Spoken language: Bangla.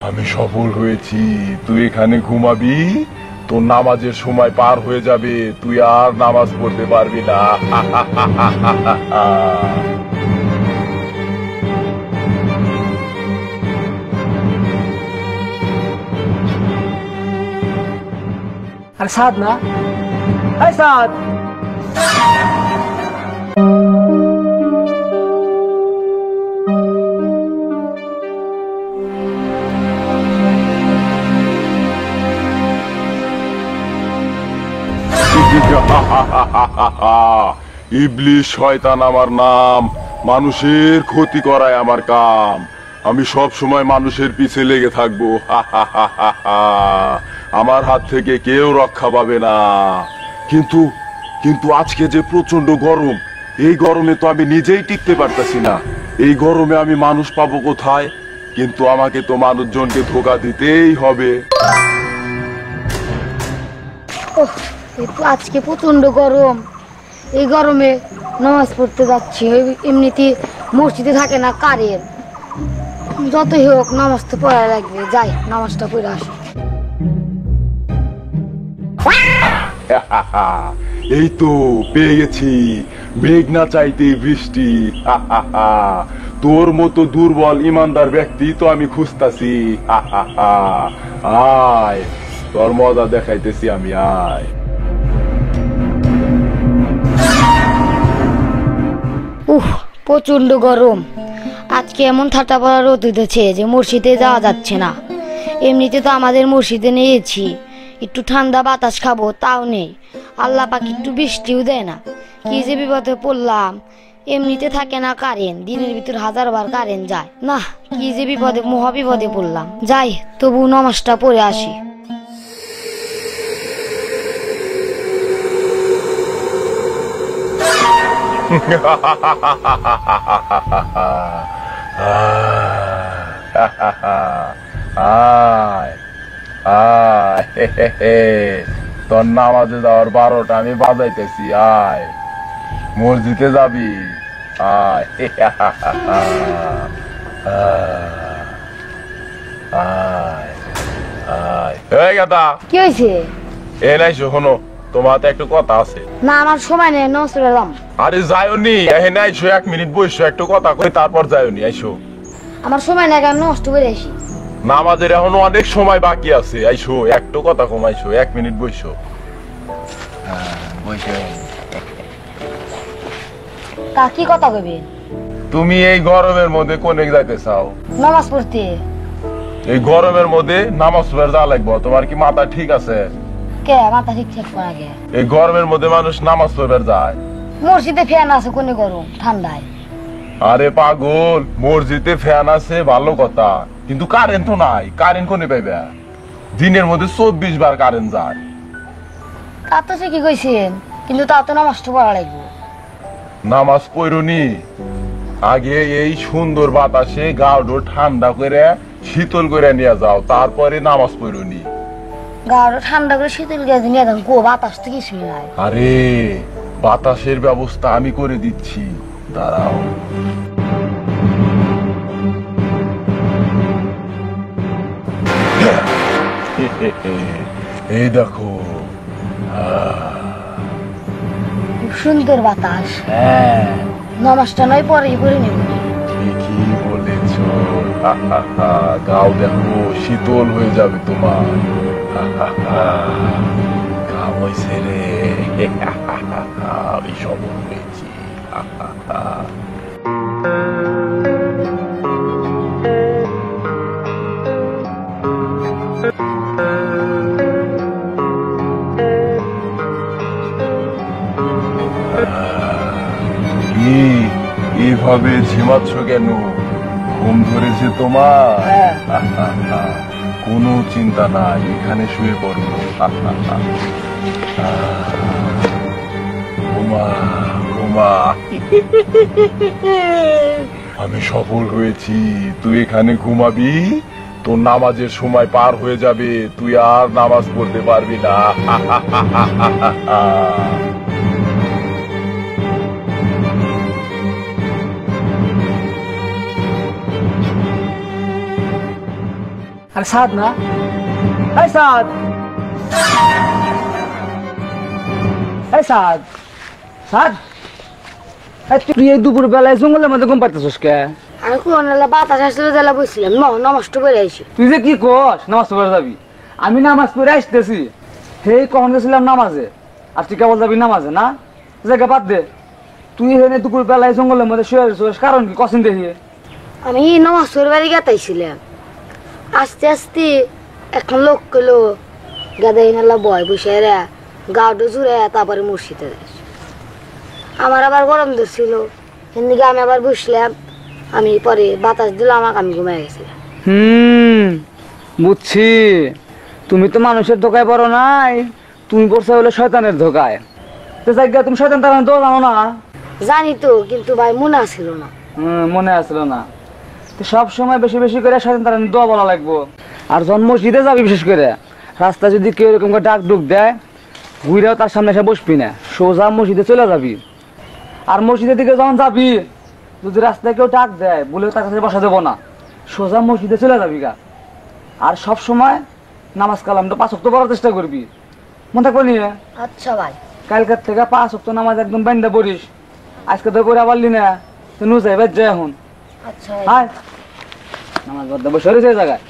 আমি সফল হয়েছি। তুই এখানে ঘুমাবি, তোর নামাজের সময় পার হয়ে যাবে, তুই আর নামাজ পড়তে পারবি না। আর সাদ না, এই সাদ। ইবলিশ শয়তান আমার নাম, মানুষের ক্ষতি করায় আমার কাম। আমি সব সময় মানুষের পিছে লেগে থাকবো। আমার হাত থেকে কেউ রক্ষা পাবে না। কিন্তু কিন্তু আজকে যে প্রচন্ড গরম, এই গরমে তো আমি নিজেই টিকতে পারতেছি না। এই গরমে আমি মানুষ পাবো কোথায়? কিন্তু আমাকে তো মানুষজনকে ধোঁকা দিতেই হবে। আজকে প্রচন্ড গরম, এই গরমে নামাজ পড়তে যাচ্ছি। এমনিতে মসজিদে থাকে না কারেন্ট, যতই হোক নামাজ তো পড়া লাগবে। যাই নামাজটা পড়ে আসি। এই তো পেয়ে গেছি, মেঘ না চাইতে বৃষ্টি। তোর মতো দুর্বল ইমানদার ব্যক্তি তো আমি খুঁজতাছি। আয় তোর মজা দেখাইতেছি আমি, আয়। প্রচন্ড গরম। আজকে এমন ঠাট্টা পড়া রোদ উঠেছে যে মসজিদে যাওয়া যাচ্ছে না। এমনিতে তো আমাদের মসজিদে নিয়েছি, একটু ঠান্ডা বাতাস খাবো তাও নেই। আল্লাহ পাক একটু বৃষ্টিও দেয় না। কি যে বিপদে পড়লাম। এমনিতে থাকে না কারেন্ট, দিনের ভিতর 1000 বার কারেন্ট যায় না। কি যে বিপদে, মহা বিপদে পড়লাম। যাই তবু নামাজটা পড়ে আসি। তোর নামাজে যাওয়ার 12টা আমি বাজাইতেছি। আয় মসজিদে যাবি, আয়। কি হয়েছে? এ নাই শোনো, তোমার একটু কথা আছে। না আমার সময় নেই, নামাজ পড়লাম। আরে যাইওনি, এখানে আইসো, 1 মিনিট বসো, একটু কথা কই তারপর যাইওনি। আইসো, আমার সময় নেই, আমি নষ্ট করে আসি। নামাজের এখনো অনেক সময় বাকি আছে। আইসো, একটু কথা কমাইছো, 1 মিনিট বসো। তা কি কথা কইবে? তুমি এই গরমের মধ্যে কোনে যাইতে চাও? নামাজ পড়তে। এই গরমের মধ্যে নামাজ পড়তে যা লাগবে? তোমার কি মাথা ঠিক আছে? কে মাথা ঠিক ঠিক করা গে? এই গরমের মধ্যে মানুষ নামাজ পড়তে যায়? মসজিদে ফ্যান আছে, কোনে গরম ঠান্ডায়। আরে পাগল, মসজিদে ফ্যান আছে ভালো কথা, কিন্তু কারেন্ট তো নাই। কারেন্ট কোনে পাইবে? দিনের মধ্যে 24 বার কারেন্ট যায়। তা তো ঠিকই কইছেন, কিন্তু তা তো নামাজটা পড়া লাগবে। নামাজ পড়ুনি আগে এই সুন্দর বাতাসে গাউডো ঠান্ডা করে শীতল করে নিয়ে যাও, তারপরে নামাজ পড়ুনি। গাউডো ঠান্ডা করে শীতল করে নিয়ে যাও, গো বাতাস তো কিছুই নাই। আরে বাতাসের ব্যবস্থা আমি করে দিচ্ছি, দাঁড়াও। এই দেখো, খুব সুন্দর বাতাস। হ্যাঁ নামাজটা নয় পরেই পড়ে নেব। ঠিকই বলেছ। গাও দেখো শীতল হয়ে যাবে তোমার। গাও হয়েছে রে, আমি সফল হয়েছি। এভাবে ঝিমাচ্ছ কেন? ঘুম ধরেছে তোমার? কোনো চিন্তা নাই, এখানে শুয়ে পড়ো। ঘুমা ঘুমা। আমি সফল হয়েছি। তুই এখানে ঘুমাবি, তোর নামাজের সময় পার হয়ে যাবে, তুই আর নামাজ পড়তে পারবি না। আরে সাদ না, এই সাদ, এই সাদ, সাদ, এই তুই এই দুপুর বেলায় জঙ্গলের মধ্যে ঘুম পাইতেছিস কে? আমি কোন বাতাস আসলে জেলা বসছিলাম নষ্ট করে আইছি। তুই যে কি কস নামাজ পড়ে যাবি? আমি নামাজ পড়ে আসতেছি, হেই কখন গেছিলাম নামাজে, আর তুই কেবল যাবি নামাজে না? জায়গা বাদ দে, তুই হেনে দুপুর বেলায় জঙ্গলের মধ্যে শুয়ে আছিস, কারণ কি কসিন দেখি? আমি নামাজ পড়ে বাড়ি গেতাইছিলাম, আস্তে আস্তে এখন লোক কইলো গাদাই নালা বয় বসে রে গাউটা জুড়ে তারপরে মসজিদে যাইছি। আমার আবার গরম ধরছিল, এদিকে আমি আবার বসলাম, আমি পরে বাতাস দিলাম, আমাকে আমি ঘুমাই গেছিলাম। বুঝছি, তুমি তো মানুষের ধোকায় পড়ো নাই, তুমি পড়ছো হলো শয়তানের ধোকায়। তো জায়গা তুমি শয়তান তার তো জানো না? জানি তো, কিন্তু ভাই মনে আসছিল না। মনে আসলো না তো সব সময় বেশি বেশি করে শয়তান তার দোয়া বলা লাগবো। আর যখন মসজিদে যাবি, বিশেষ করে রাস্তা যদি কেউ এরকম করে ডাক ডুক দেয়, ঘুরেও তার সামনে এসে বসবি না, সোজা মসজিদে চলে যাবি। আর মসজিদের দিকে যখন যাবি, যদি রাস্তায় কেউ ডাক দেয় বলেও তার কাছে বসা দেবো না, সোজা মসজিদে চলে যাবি গা। আর সব সময় নামাজ কালামটা 5 ওয়াক্ত পড়ার চেষ্টা করবি, মনে থাকবো নিয়ে। আচ্ছা ভাই। কালকের থেকে 5 ওয়াক্ত নামাজ একদম বান্ধা পড়িস। আজকে তো পড়া পারলি না, তো নু যাই বাদ যায় এখন। আচ্ছা হায় নামাজ বাদ বসে রয়েছে জায়গায়।